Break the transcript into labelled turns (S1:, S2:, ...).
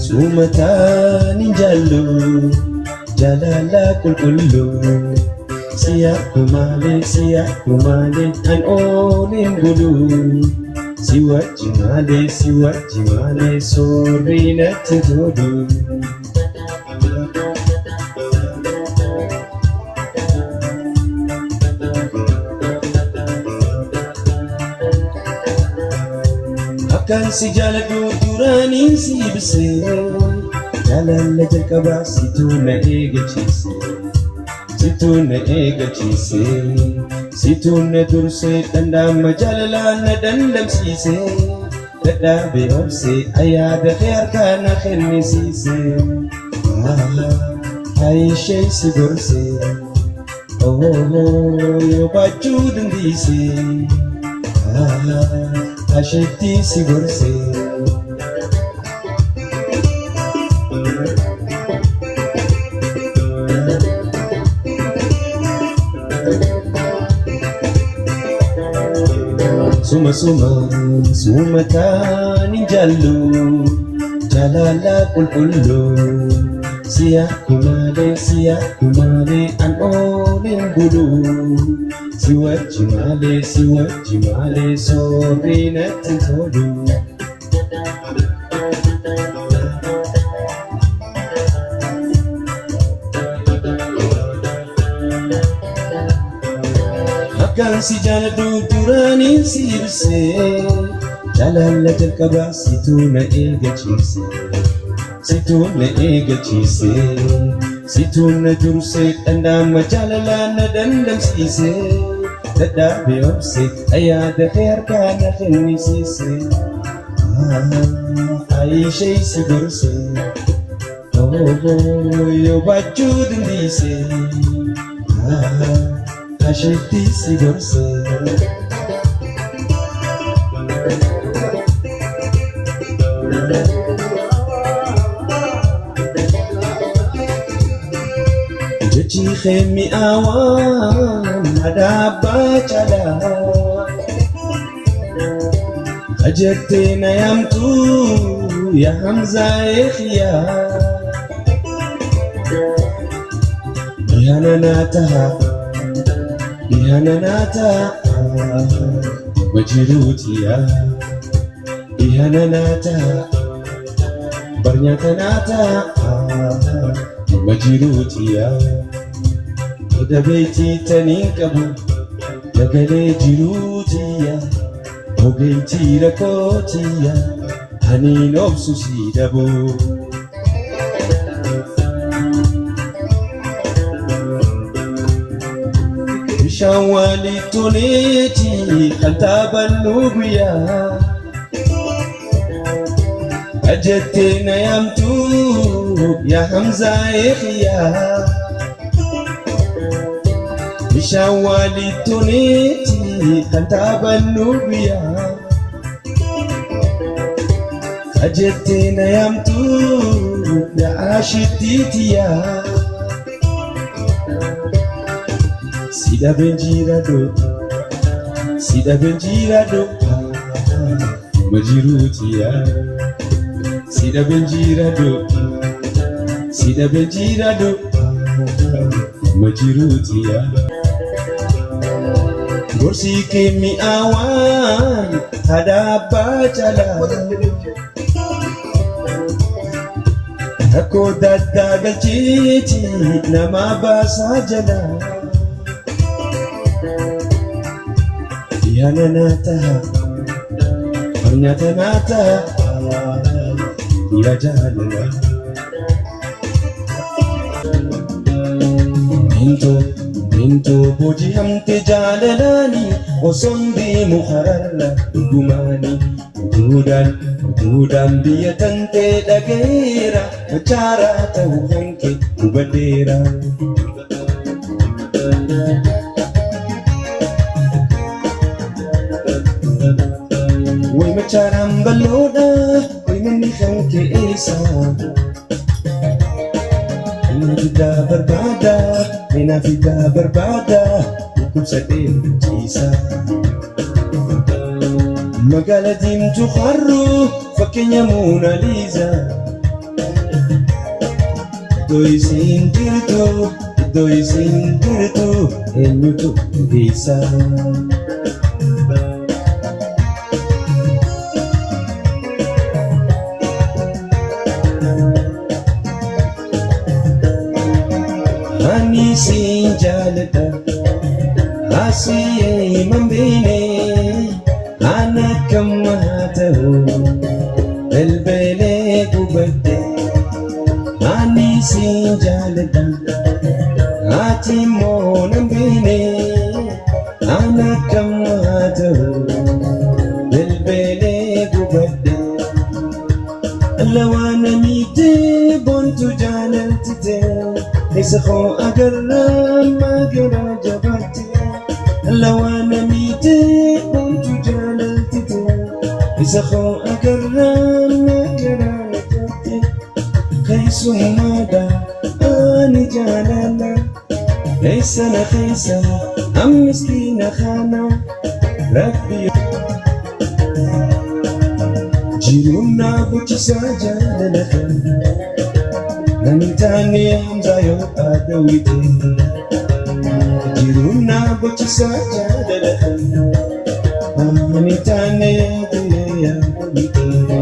S1: Suma taanin jaallu jaalala qulqullu siyaku malee an oolin bulu si wajji malee sorri natti tolu. Akkan si jaalladhu duraaniin si ibsee jaalala jalqabaa situ na eegachiise situ na dursee dhandhama jaalalaa na dhandhamsiise dadhaabee obsee ayyaada kee harkaa na kennisiise ishee si gorsee yoo baachuu dandeesse asheetti si gorsee. Suma taanin jaallu jaalala qulqullu siyaku malee an oolin bulu si wajji malee sorri natti tolu. Akkan si jaalladhu duraaniin si ibsee jaalala jalqabaa situ na eegachiise situ na dursee dhandhama jaalalaa na dhandhamsiise dadhaabee obsee ayyaada kee harkaa na kennisiise ishee si gorsee yoo baachuu dandeesse asheetti si gorsee. Jechi kee mi'aawaan adaabaa caalaa ajettee na yaamtu yaa hamzaa eexiyaa Ihananata majirutia Ihananata barnyatanata majirutia Oda beeti taninkabu nagale jirutia Ogeeti rakotia hanin obsu si dabu. Shawali tuneti kataballu guyyaa ajette na yaamtu yaa hamzaa eexiyaa Shawali tuneti kataballu guyyaa ajette na yaamtu yaa ashititiyaa Sida benjirado majirutia Sida benjirado majirutia Gorsi ke mi'aawaan adaabaa caalaa Rakkoo daddaa galcheeti nama baasaa jalaa Ihananata barnyatanata yaa jaalala Minto boji hamte jaalalaani osoon deemu hararra dhugumaani Duudaan biyya tantee dhageera machaaraa ta'uu hanke hubadheera. Way machaaraan bal'oodha way manni hanke eessa Mina fidaa barbaada dhukkubsadhee ciisa magala diimtuu harroo fakkeenya Moonaliizaa. Iddoo isiin jirtu eenyutu geessa? Ani siin jaalladha asii mambine ana kammaa ta'u belbelee gubadde. Ani siin jaalladha ati immoo nambine ana kammaa ta'u belbelee gubadde. Lawaana miitee boontu jaalaltite isa koo agarraa magaraa jabaatte. Lawaana miitee boontu jaalaltite isa koo agarraa magaraa jabaatte. Keessummaadha ani jaalala eessana keessa ammiskiina kana rabbi jiruun na gochisaa jaalala kana nan taane hamzaa yoo dhaadawite. Jiruun na gochisaa jaalala kana nan taane yaa dhaadawite.